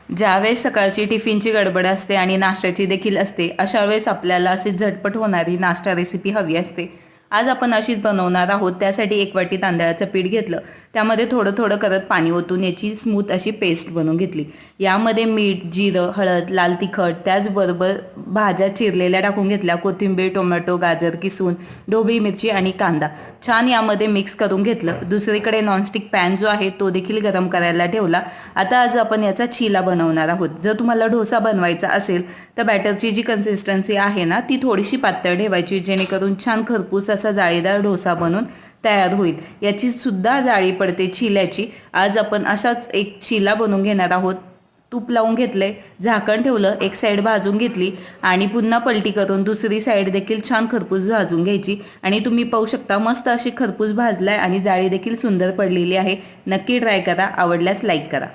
ज्यावेळेस सकाळची टिफिनची गडबड असते आणि नाश्त्याची देखील असते, अशा वेळेस आपल्याला अशी झटपट होणारी नाश्ता रेसिपी हवी असते. आज आपण अशीच बनवणार आहोत. त्यासाठी 1 वाटी तांदळाचं पीठ घेतलं, त्यामध्ये थोडं थोडं करत पाणी ओतून याची स्मूथ अशी पेस्ट बनवून घेतली. यामध्ये मीठ, जिरं, हळद, लाल तिखट, त्याचबरोबर भाज्या चिरलेल्या टाकून घेतल्या, कोथिंबीर, टोमॅटो, गाजर किसून, ढोबळी मिरची आणि कांदा छान यामध्ये मिक्स करून घेतलं. दुसरीकडे नॉनस्टिक पॅन जो आहे तो देखील गरम करायला ठेवला. आता आज आपण याचा चिला बनवणार आहोत. जर तुम्हाला डोसा बनवायचा असेल तर बॅटरची जी कन्सिस्टन्सी आहे ना ती थोडीशी पातळ ठेवायची, जेणेकरून छान खरपूस असा जाळीदार डोसा बनून तयार होईल. याची सुद्धा जाळी पडते चिल्याची. आज आपण अशाच एक चिला बनवून घेणार आहोत. तूप लावून घेतले, झाकण ठेवलं, एक साईड भाजून घेतली आणि पुन्हा पलटी करून दुसरी साईड देखील छान खरपूस भाजून घ्यायची. आणि तुम्ही पाहू शकता मस्त अशी खरपूस भाजलाय आणि जाळी देखील सुंदर पडलेली आहे. नक्की ट्राय करा. आवडल्यास लाईक करा.